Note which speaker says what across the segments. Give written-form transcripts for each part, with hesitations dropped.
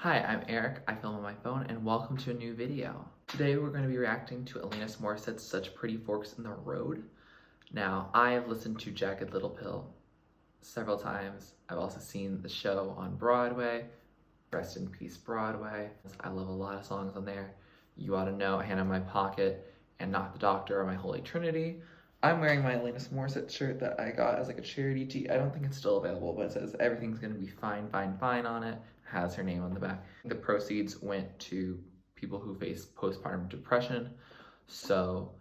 Speaker 1: Hi, I'm Eric, I film on my phone, and welcome to a new video. Today we're going to be reacting to Alanis Morissette's Such Pretty Forks in the Road. Now, I have listened to Jagged Little Pill several times. I've also seen the show on Broadway, Rest in Peace Broadway. I love a lot of songs on there. You Ought to Know, Hand in My Pocket, and Not the Doctor are my Holy Trinity. I'm wearing my Alanis Morissette shirt that I got as like a charity tee. I don't think it's still available, but it says everything's gonna be fine, fine, fine on it. Has her name on the back. The proceeds went to people who face postpartum depression. So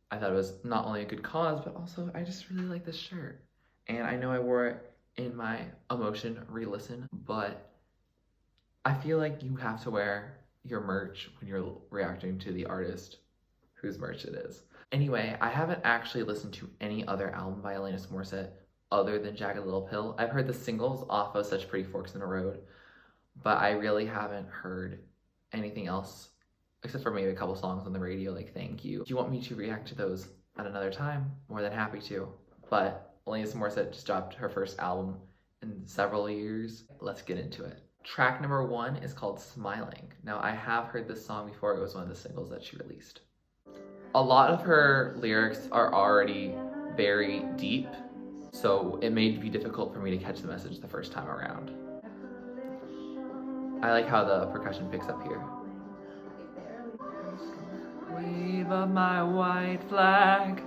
Speaker 1: I thought it was not only a good cause, but also I just really like this shirt. And I know I wore it in my Emotion re-listen, but I feel like you have to wear your merch when you're reacting to the artist whose merch it is. Anyway, I haven't actually listened to any other album by Alanis Morissette other than Jagged Little Pill. I've heard the singles off of Such Pretty Forks in the Road, but I really haven't heard anything else except for maybe a couple songs on the radio like Thank You. If you want me to react to those at another time, more than happy to. But Alanis Morissette just dropped her first album in several years. Let's get into it. Track number 1 is called Smiling. Now, I have heard this song before. It was one of the singles that she released. A lot of her lyrics are already very deep, so it may be difficult for me to catch the message the first time around. I like how the percussion picks up here. Wave of my white flag.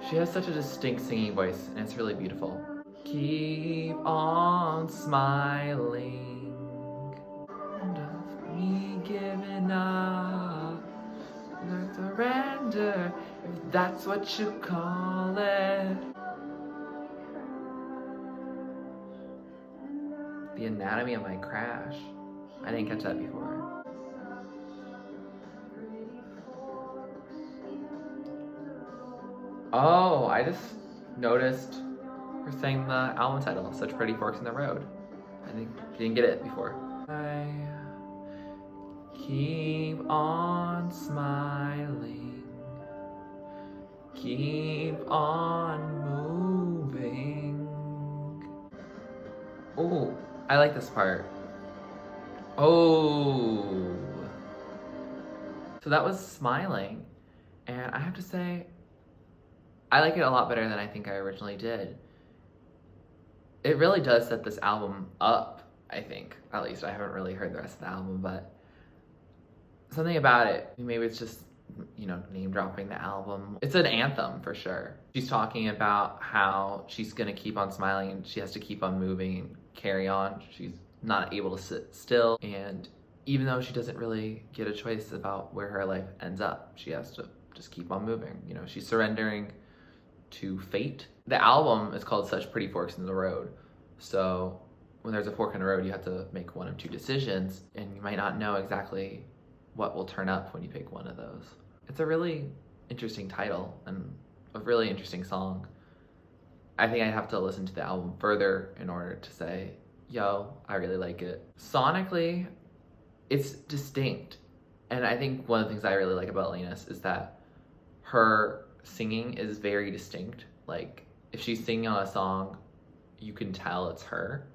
Speaker 1: She has such a distinct singing voice, and it's really beautiful. Keep on smiling. And of me giving up. No surrender, if that's what you call it. The Anatomy of My Crash. I didn't catch that before. Oh, I just noticed her saying the album title, Such Pretty Forks in the Road. I didn't get it before. I keep on smiling, keep on moving. Oh, I like this part. Oh. So that was Smiling, and I have to say, I like it a lot better than I think I originally did. It really does set this album up, I think. At least I haven't really heard the rest of the album, but something about it, maybe it's just, name dropping the album. It's an anthem for sure. She's talking about how she's gonna keep on smiling and she has to keep on moving and carry on. She's not able to sit still, and even though she doesn't really get a choice about where her life ends up, she has to just keep on moving. She's surrendering to fate. The album is called Such Pretty Forks in the Road, so when there's a fork in the road, you have to make one of two decisions, and you might not know exactly what will turn up when you pick one of those. It's a really interesting title and a really interesting song. I think I'd have to listen to the album further in order to say, yo, I really like it. Sonically, it's distinct. And I think one of the things I really like about Alanis is that her singing is very distinct. Like, if she's singing on a song, you can tell it's her.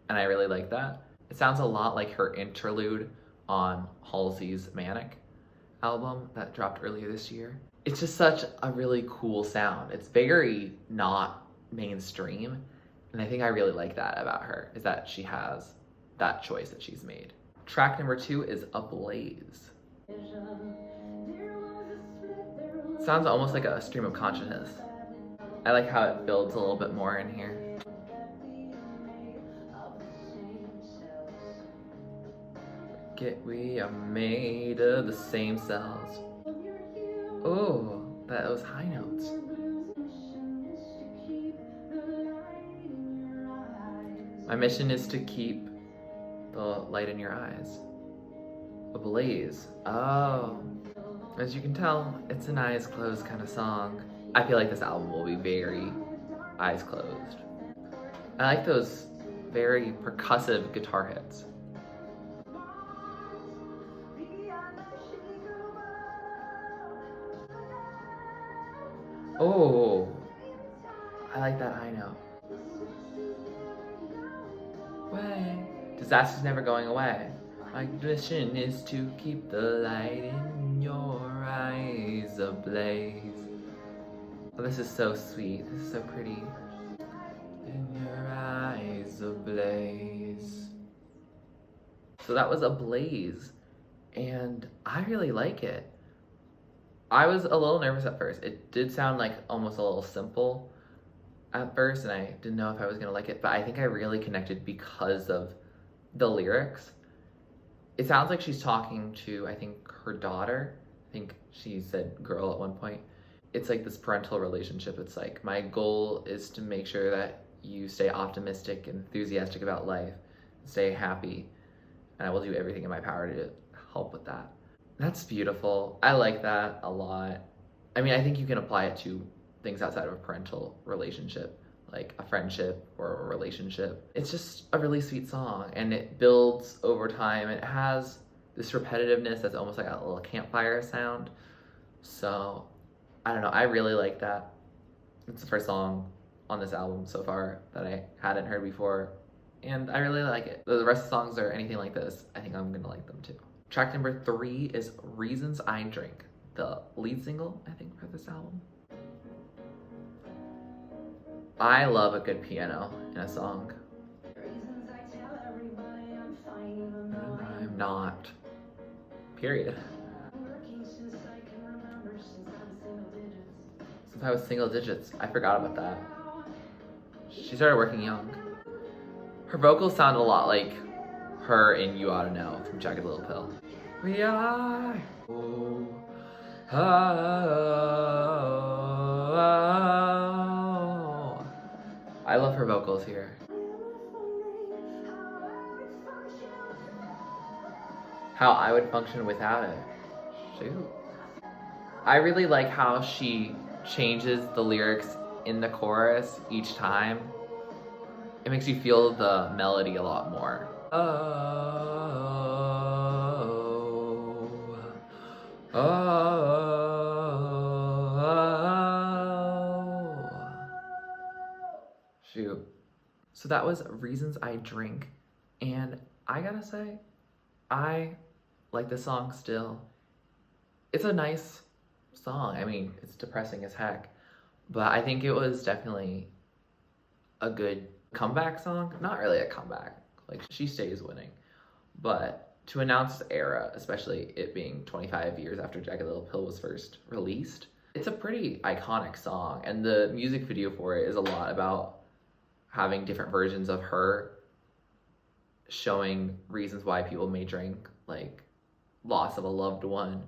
Speaker 1: And I really like that. It sounds a lot like her interlude on Halsey's Manic album that dropped earlier this year. It's just such a really cool sound. It's very not mainstream. And I think I really like that about her, is that she has that choice that she's made. Track number 2 is Ablaze. Sounds almost like a stream of consciousness. I like how it builds a little bit more in here. We are made of the same cells. Oh, that was high notes. My mission is to keep the light in your eyes. Ablaze. Oh. As you can tell, it's an eyes closed kind of song. I feel like this album will be very eyes closed. I like those very percussive guitar hits. Oh, I like that high note. Way. Disaster's never going away. My mission is to keep the light in your eyes ablaze. Oh, this is so sweet. This is so pretty. In your eyes ablaze. So that was Ablaze, and I really like it. I was a little nervous at first. It did sound like almost a little simple at first, and I didn't know if I was gonna like it, but I think I really connected because of the lyrics. It sounds like she's talking to, I think, her daughter. I think she said girl at one point. It's like this parental relationship. It's like, my goal is to make sure that you stay optimistic and enthusiastic about life, stay happy, and I will do everything in my power to help with that. That's beautiful. I like that a lot. I mean, I think you can apply it to things outside of a parental relationship, like a friendship or a relationship. It's just a really sweet song, and it builds over time. It has this repetitiveness that's almost like a little campfire sound. So, I don't know, I really like that. It's the first song on this album so far that I hadn't heard before, and I really like it. The rest of the songs are anything like this, I think I'm gonna like them too. Track number 3 is Reasons I Drink, the lead single, I think, for this album. I love a good piano in a song. I'm not. Period. Since I was single digits, I forgot about that. She started working young. Her vocals sound a lot like her in You Oughta Know from Jagged Little Pill. We are. Oh, oh, oh. I love her vocals here. How I would function without it. Shoot. I really like how she changes the lyrics in the chorus each time. It makes you feel the melody a lot more. Oh, oh, oh. Shoot. So that was Reasons I Drink, and I gotta say, I like the song still. It's a nice song. I mean, it's depressing as heck, but I think it was definitely a good comeback song. Not really a comeback, like she stays winning, but to announce this era, especially it being 25 years after Jagged Little Pill was first released, it's a pretty iconic song, and the music video for it is a lot about having different versions of her showing reasons why people may drink, like loss of a loved one,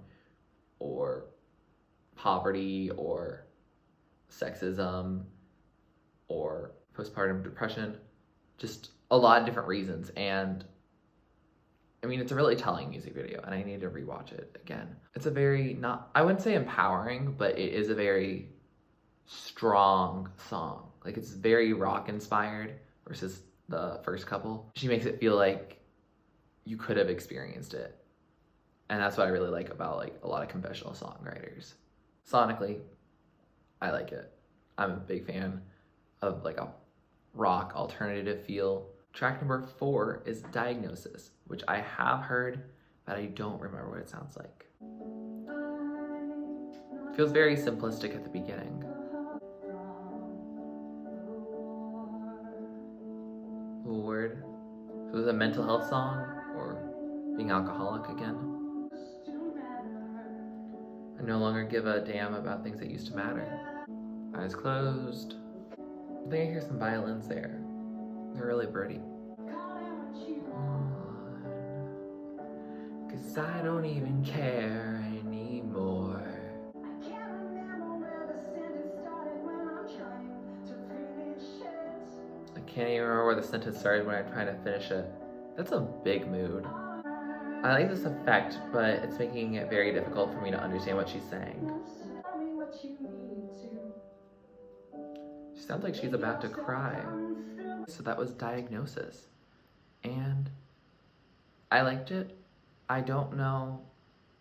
Speaker 1: or poverty, or sexism, or postpartum depression, just a lot of different reasons. And I mean, it's a really telling music video, and I need to rewatch it again. It's a very, not, I wouldn't say empowering, but it is a very strong song. Like, it's very rock inspired versus the first couple. She makes it feel like you could have experienced it. And that's what I really like about like a lot of confessional songwriters. Sonically, I like it. I'm a big fan of like a rock alternative feel. Track number 4 is Diagnosis, which I have heard, but I don't remember what it sounds like. It feels very simplistic at the beginning. Word. So is it a mental health song or being alcoholic again? I no longer give a damn about things that used to matter. Eyes closed. I think I hear some violins there. They're really pretty. 'Cause I don't even care anymore. I can't even remember where the sentence started when I'm trying to finish it. That's a big mood. I like this effect, but it's making it very difficult for me to understand what she's saying. She sounds like she's about to cry. So that was Diagnosis, and I liked it. I don't know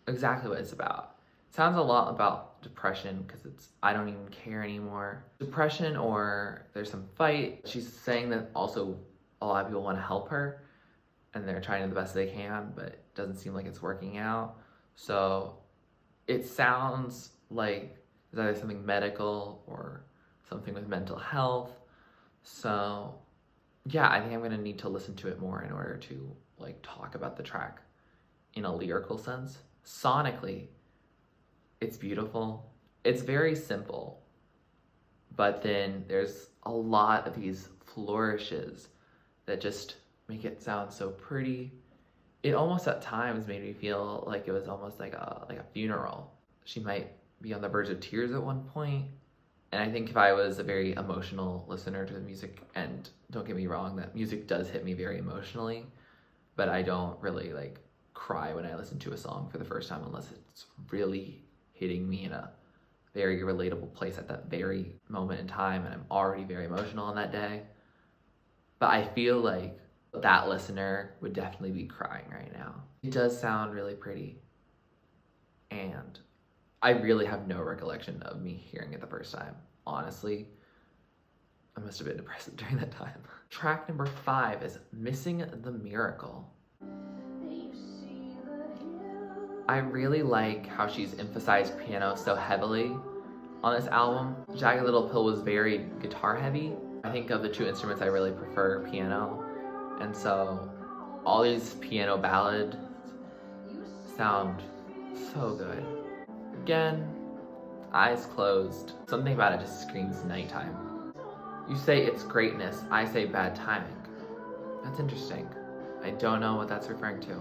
Speaker 1: exactly what it's about. It sounds a lot about depression, because it's I don't even care anymore. Depression, or there's some fight. She's saying that also a lot of people want to help her, and they're trying the best they can, but it doesn't seem like it's working out. So it sounds like it's either something medical or something with mental health. So yeah, I think I'm gonna need to listen to it more in order to like talk about the track in a lyrical sense. Sonically, it's beautiful. It's very simple, but then there's a lot of these flourishes that just make it sound so pretty. It almost at times made me feel like it was almost like a funeral. She might be on the verge of tears at one point. And I think if I was a very emotional listener to the music, and don't get me wrong, that music does hit me very emotionally, but I don't really like cry when I listen to a song for the first time unless it's really hitting me in a very relatable place at that very moment in time and I'm already very emotional on that day. But I feel like that listener would definitely be crying right now. It does sound really pretty, and I really have no recollection of me hearing it the first time. Honestly, I must have been depressed during that time. Track number 5 is Missing the Miracle. I really like how she's emphasized piano so heavily on this album. Jagged Little Pill was very guitar heavy. I think of the two instruments I really prefer piano, and so all these piano ballads sound so good. Again, eyes closed. Something about it just screams nighttime. You say it's greatness, I say bad timing. That's interesting. I don't know what that's referring to.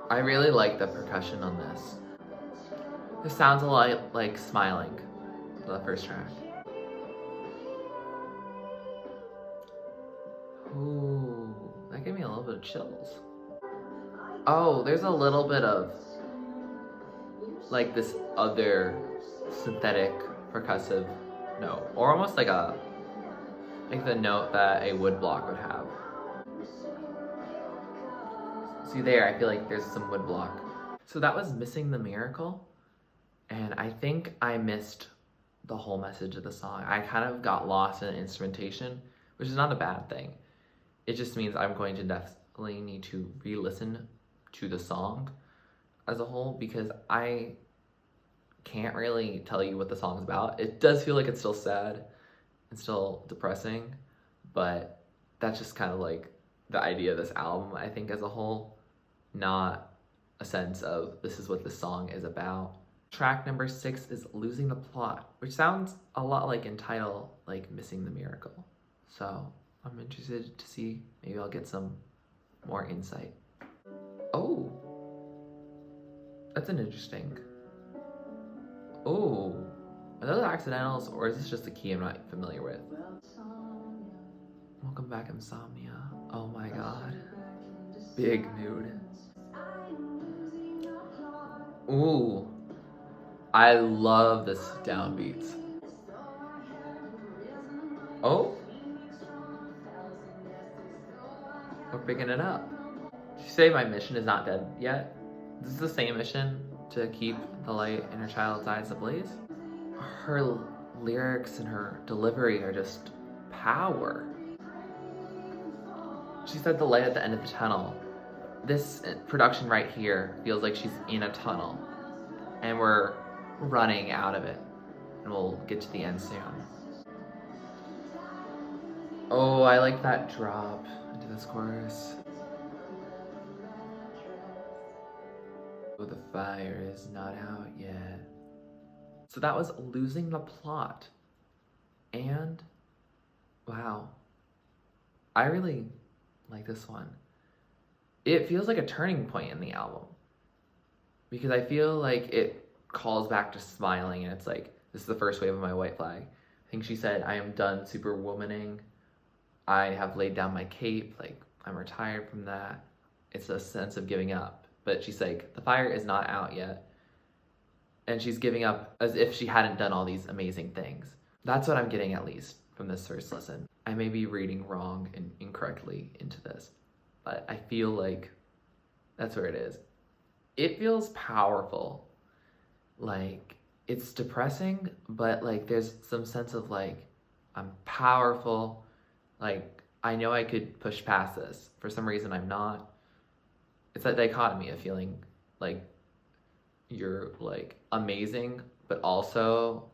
Speaker 1: I really like the percussion on this. This sounds a lot like Smiling, the first track. Ooh, that gave me a little bit of chills. Oh, there's a little bit of like this other synthetic percussive note, or almost like the note that a woodblock would have. See there, I feel like there's some woodblock. So that was Missing the Miracle, and I think I missed the whole message of the song. I kind of got lost in instrumentation, which is not a bad thing. It just means I'm going to definitely need to re-listen to the song as a whole, because I can't really tell you what the song's about. It does feel like it's still sad and still depressing, but that's just kind of like the idea of this album, I think, as a whole, not a sense of this is what the song is about. Track number 6 is Losing the Plot, which sounds a lot like in title, like Missing the Miracle. So I'm interested to see, maybe I'll get some more insight. Oh, that's an interesting. Oh, are those accidentals, or is this just a key I'm not familiar with? Welcome back, Insomnia. Oh my god. Big mood. Ooh, I love this downbeats. Oh, we're picking it up. Did you say my mission is not dead yet? This is the same mission to keep the light in her child's eyes ablaze. Her lyrics and her delivery are just power. She said the light at the end of the tunnel. This production right here feels like she's in a tunnel and we're running out of it, and we'll get to the end soon. Oh, I like that drop into this chorus. Oh, the fire is not out yet. So that was Losing the Plot. And wow, I really like this one. It feels like a turning point in the album, because I feel like it calls back to Smiling, and it's like, this is the first wave of my white flag. I think she said, I am done superwomaning. I have laid down my cape, like I'm retired from that. It's a sense of giving up. But she's like, the fire is not out yet. And she's giving up as if she hadn't done all these amazing things. That's what I'm getting, at least, from this first listen. I may be reading wrong and incorrectly into this, but I feel like that's where it is. It feels powerful. Like, it's depressing, but like there's some sense of like, I'm powerful. Like, I know I could push past this. For some reason, I'm not. It's that dichotomy of feeling like you're like amazing, but also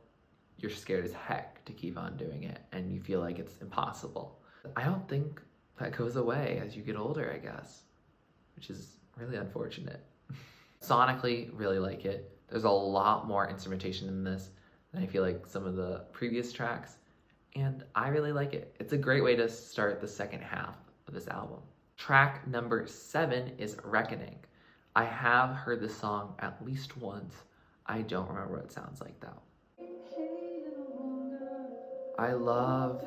Speaker 1: you're scared as heck to keep on doing it, and you feel like it's impossible. I don't think that goes away as you get older, I guess, which is really unfortunate. Sonically, really like it. There's a lot more instrumentation in this than I feel like some of the previous tracks, and I really like it. It's a great way to start the second half of this album. Track number 7 is Reckoning. I have heard this song at least once. I don't remember what it sounds like though. I love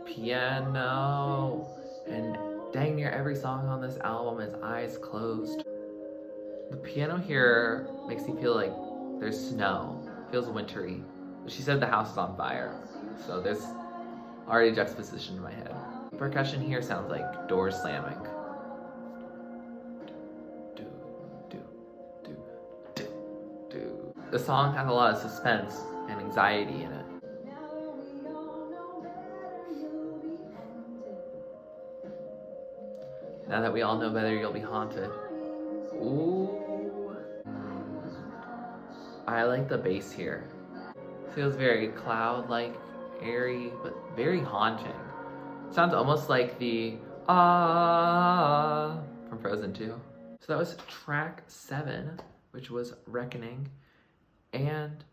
Speaker 1: piano, and dang near every song on this album is eyes closed. The piano here makes me feel like there's snow. It feels wintry. She said the house is on fire, so there's already juxtaposition in my head. The percussion here sounds like doors slamming. The song has a lot of suspense and anxiety in it. Now that we all know better, you'll be haunted. Ooh. I like the bass here. Feels very cloud-like, airy, but very haunting. Sounds almost like the ah from Frozen 2. So that was track 7, which was Reckoning. And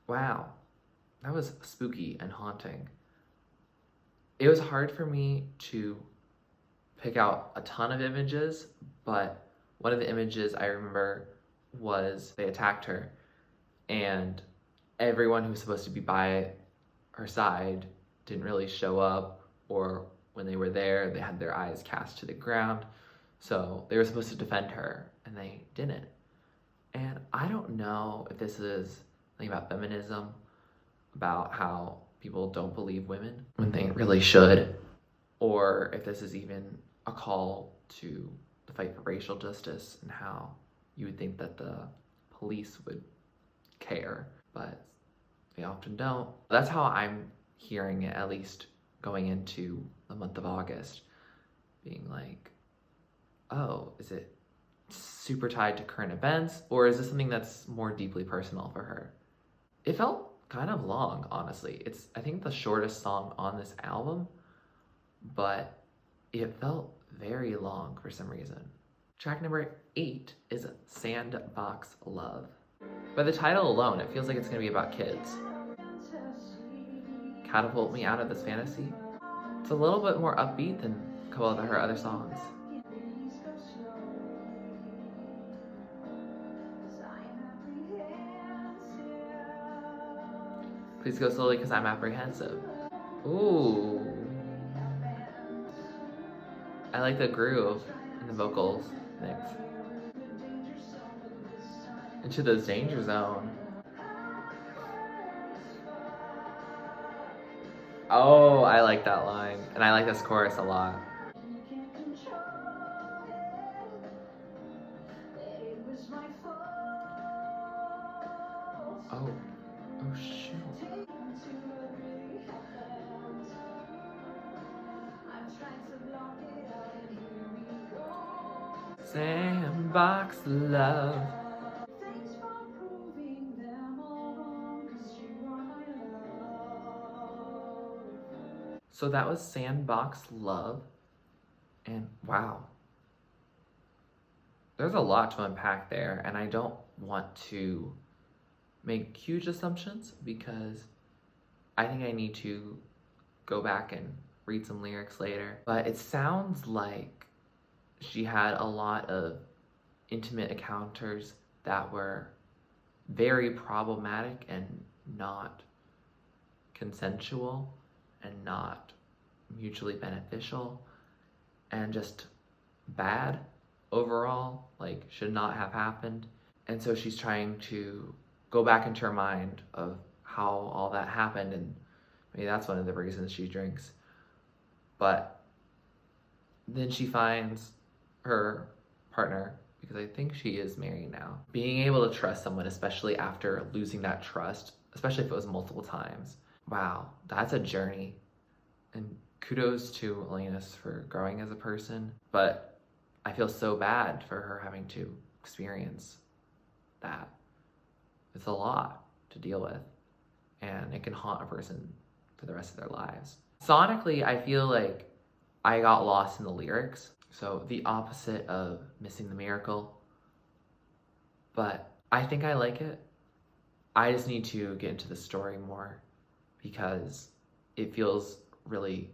Speaker 1: wow, that was spooky and haunting. It was hard for me to pick out a ton of images, but one of the images I remember was they attacked her, and everyone who was supposed to be by her side didn't really show up, or when they were there, they had their eyes cast to the ground. So they were supposed to defend her, and they didn't. And I don't know if this is something about feminism, about how people don't believe women when they really should, or if this is even a call to the fight for racial justice and how you would think that the police would care, but they often don't. That's how I'm hearing it, at least going into the month of August, being like, oh, is it super tied to current events, or is this something that's more deeply personal for her? It felt kind of long, honestly. It's, I think, the shortest song on this album, but it felt very long for some reason. Track number 8 is Sandbox Love. By the title alone, it feels like it's gonna be about kids. Catapult me out of this fantasy. It's a little bit more upbeat than a couple of her other songs. Please go slowly because I'm apprehensive. Ooh. I like the groove in the vocals mix. Into the danger zone. Oh, I like that line. And I like this chorus a lot. Oh. Oh, shoot. Sandbox Love. So that was Sandbox Love, and wow. There's a lot to unpack there, and I don't want to make huge assumptions because I think I need to go back and read some lyrics later. But it sounds like she had a lot of intimate encounters that were very problematic and not consensual and not mutually beneficial and just bad overall, like should not have happened. And so she's trying to go back into her mind of how all that happened, and maybe that's one of the reasons she drinks. But then she finds her partner, because I think she is married now. Being able to trust someone, especially after losing that trust, especially if it was multiple times. Wow, that's a journey. And kudos to Alanis for growing as a person, but I feel so bad for her having to experience that. It's a lot to deal with, and it can haunt a person for the rest of their lives. Sonically, I feel like I got lost in the lyrics, so the opposite of Missing the Miracle, but I think I like it. I just need to get into the story more because it feels really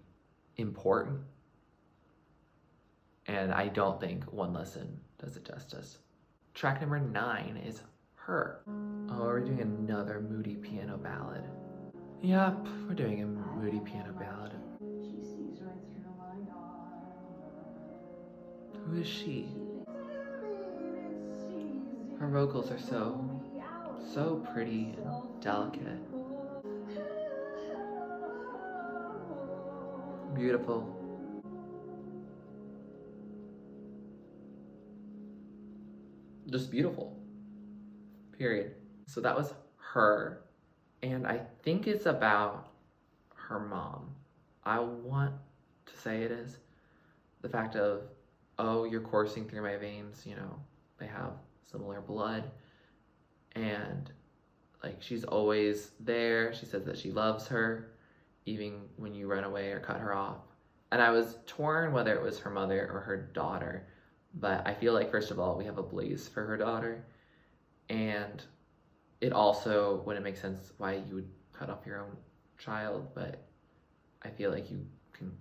Speaker 1: important, and I don't think one listen does it justice. Track number 9 is Her. Oh, we're doing another moody piano ballad. Yep, we're doing a moody piano ballad. Who is she? Her vocals are so pretty and delicate. Beautiful. Just beautiful. Period. So that was Her, and I think it's about her mom. I want to say it is. The fact of, oh, you're coursing through my veins, you know, they have similar blood, and like she's always there. She says that she loves her, even when you run away or cut her off. And I was torn whether it was her mother or her daughter, but I feel like, first of all, we have Ablaze for her daughter, and it also wouldn't make sense why you would cut off your own child, but I feel like you can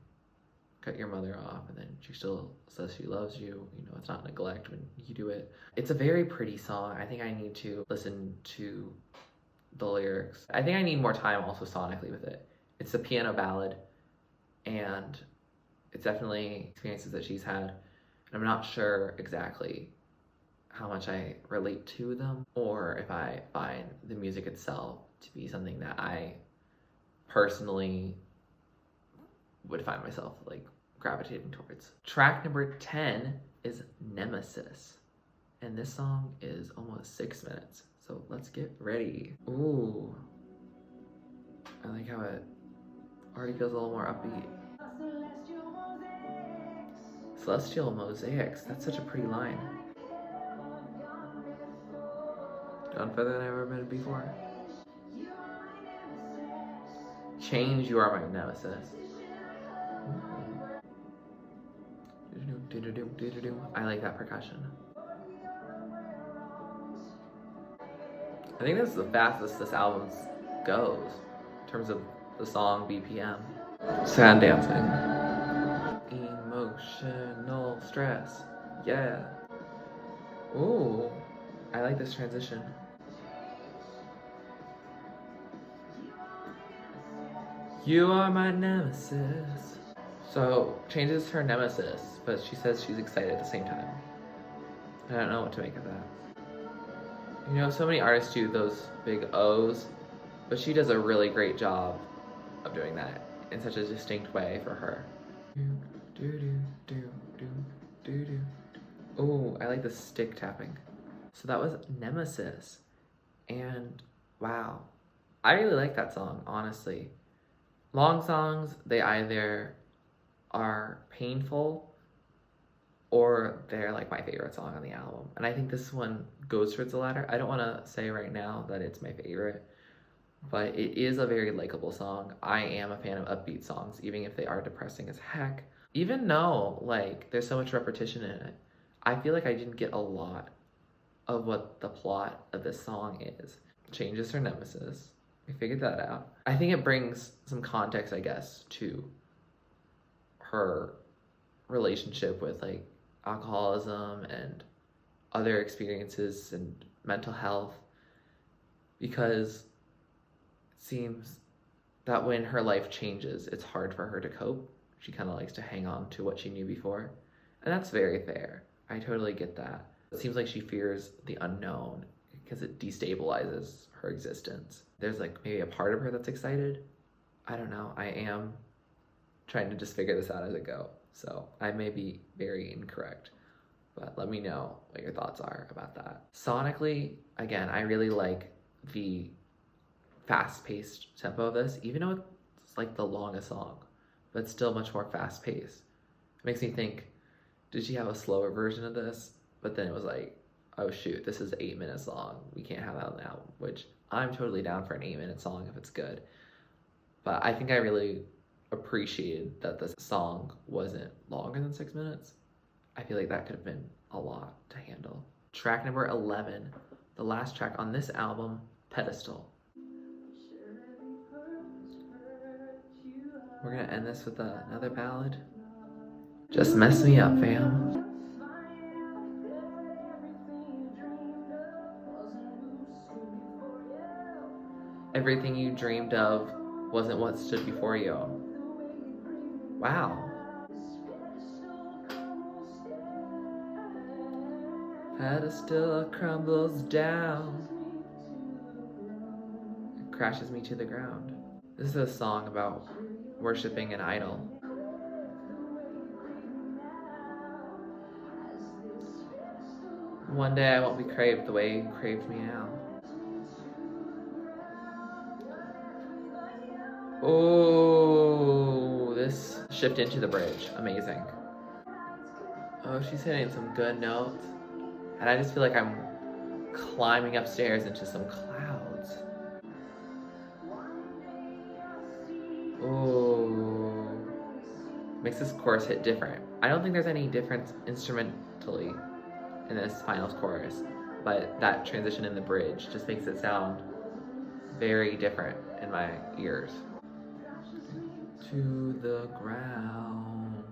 Speaker 1: cut your mother off and then she still says she loves you. You know, it's not neglect when you do it. It's a very pretty song. I think I need to listen to the lyrics. I think I need more time also sonically with it. It's a piano ballad, and it's definitely experiences that she's had, and I'm not sure exactly how much I relate to them, or if I find the music itself to be something that I personally would find myself like gravitating towards. Track number 10 is Nemesis, and this song is almost 6 minutes, so let's get ready. Ooh, I like how it already feels a little more upbeat. Celestial mosaics, that's such a pretty line. Done further than I've ever been before. Change, you are my nemesis. I like that percussion. I think this is the fastest this album goes in terms of the song BPM. Sad dancing. Emotional stress. Yeah. Ooh, I like this transition. You are my nemesis. So, changes her nemesis, but she says she's excited at the same time. I don't know what to make of that. You know, so many artists do those big O's, but she does a really great job of doing that in such a distinct way for her. Oh, I like the stick tapping. So that was Nemesis, and wow, I really like that song, honestly. Long songs, they either are painful or they're like my favorite song on the album, and I think this one goes towards the latter. I don't want to say right now that it's my favorite, but it is a very likable song. I am a fan of upbeat songs, even if they are depressing as heck. Even though like there's so much repetition in it, I feel like I didn't get a lot of what the plot of this song is. Changes her nemesis. We figured that out. I think it brings some context, I guess, to her relationship with like alcoholism and other experiences and mental health, because it seems that when her life changes, it's hard for her to cope. She kind of likes to hang on to what she knew before, and that's very fair. I totally get that. It seems like she fears the unknown because it destabilizes her existence. There's like maybe a part of her that's excited. I don't know. I am trying to just figure this out as I go, so I may be very incorrect, but let me know what your thoughts are about that. Sonically, again, I really like the fast-paced tempo of this, even though it's like the longest song, but still much more fast-paced. It makes me think, did she have a slower version of this? But then it was like, oh shoot, this is 8 minutes long. We can't have that on the album, which I'm totally down for an 8-minute song if it's good. But I think I really appreciated that the song wasn't longer than 6 minutes. I feel like that could have been a lot to handle. Track number 11, the last track on this album, Pedestal. We're gonna end this with another ballad. Just mess me up, fam. Everything you dreamed of wasn't what stood before you. Wow. Pedestal crumbles down. It crashes me to the ground. This is a song about worshiping an idol. One day I won't be craved the way you craved me now. Oh, this shift into the bridge, amazing. Oh, she's hitting some good notes. And I just feel like I'm climbing upstairs into some clouds. Oh, makes this chorus hit different. I don't think there's any difference instrumentally in this final chorus, but that transition in the bridge just makes it sound very different in my ears. To the ground.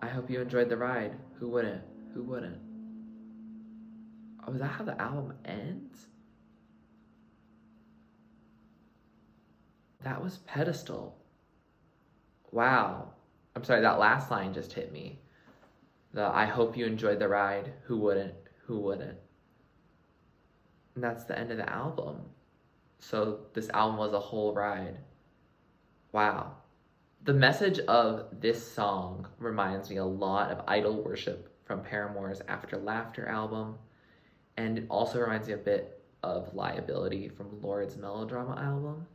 Speaker 1: I hope you enjoyed the ride. Who wouldn't? Who wouldn't? Oh, is that how the album ends? That was Pedestal. Wow. I'm sorry, that last line just hit me. I hope you enjoyed the ride. Who wouldn't? Who wouldn't? And that's the end of the album. So this album was a whole ride. Wow. The message of this song reminds me a lot of idol worship from Paramore's After Laughter album. And it also reminds me a bit of Liability from Lord's Melodrama album.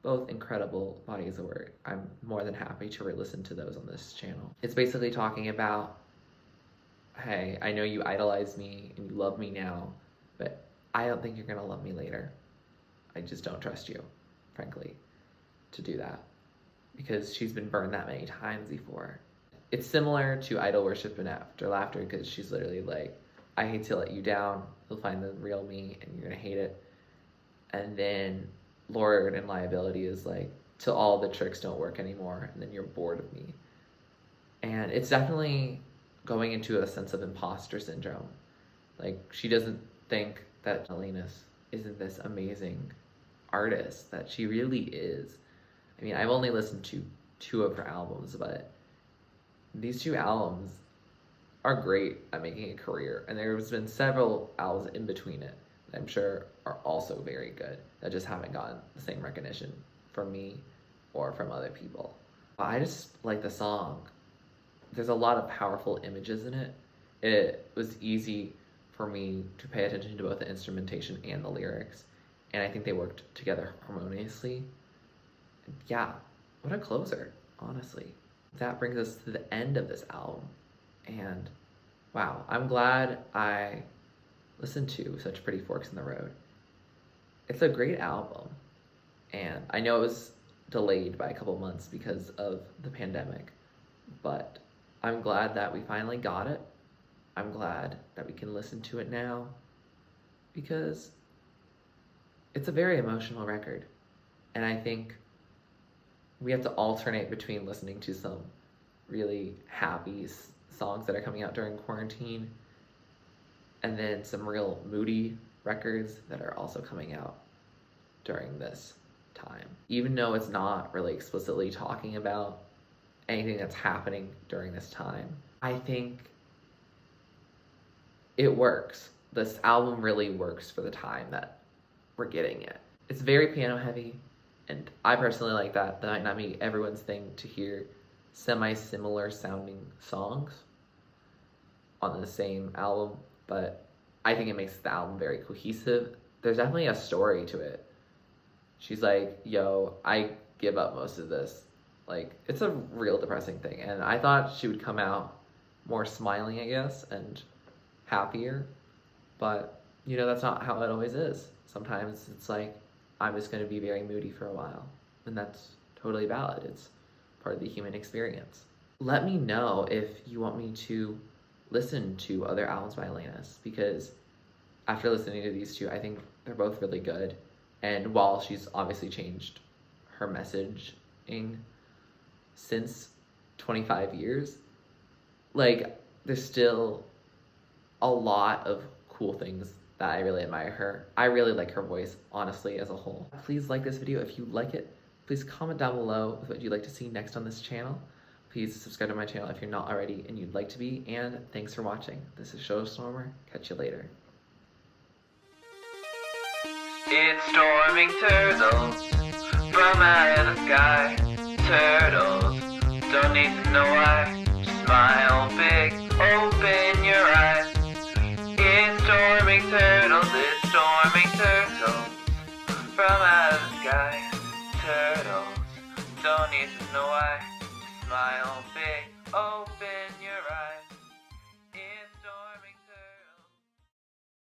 Speaker 1: Both incredible bodies of work. I'm more than happy to re-listen to those on this channel. It's basically talking about, hey, I know you idolize me and you love me now, but I don't think you're gonna love me later. I just don't trust you, frankly, to do that. Because she's been burned that many times before. It's similar to idol worship and After Laughter because she's literally like, I hate to let you down. You'll find the real me and you're gonna hate it. And then Lord and Liability is like, till all the tricks don't work anymore and then you're bored of me. And it's definitely going into a sense of imposter syndrome. Like, she doesn't think that Alanis isn't this amazing artist that she really is. I mean, I've only listened to 2 of her albums, but these 2 albums are great at making a career. And there's been several albums in between it that I'm sure are also very good that just haven't gotten the same recognition from me or from other people. I just like the song. There's a lot of powerful images in it. It was easy for me to pay attention to both the instrumentation and the lyrics, and I think they worked together harmoniously. Yeah, what a closer, honestly. That brings us to the end of this album, and wow, I'm glad I listened to such Pretty Forks in the Road. It's a great album, and I know it was delayed by a couple months because of the pandemic, but I'm glad that we finally got it. I'm glad that we can listen to it now because it's a very emotional record. And I think we have to alternate between listening to some really happy songs that are coming out during quarantine and then some real moody records that are also coming out during this time. Even though it's not really explicitly talking about anything that's happening during this time, I think it works. This album really works for the time that we're getting it. It's very piano heavy, and I personally like that. That might not be everyone's thing to hear semi-similar sounding songs on the same album, but I think it makes the album very cohesive. there's definitely a story to it. She's like, yo, I give up most of this. Like, it's a real depressing thing. And I thought she would come out more smiling, I guess, and happier. But, you know, that's not how it always is. Sometimes it's like, I'm just going to be very moody for a while. And that's totally valid. It's part of the human experience. Let me know if you want me to listen to other albums by Alanis, because after listening to these two, I think they're both really good. And while she's obviously changed her messaging since 25 years, like, there's still a lot of cool things that I really admire her. I really like her voice, honestly, as a whole. Please like this video if you like it. Please comment down below what you'd like to see next on this channel. Please subscribe to my channel if you're not already and you'd like to be. And thanks for watching. This is TurtleStormer. Catch you later.
Speaker 2: It's storming turtles from out of the sky. Turtles, don't need to know why. Smile big, open your eyes. It's storming turtles, from out of the sky. Turtles, don't need to know why. Smile big, open your eyes.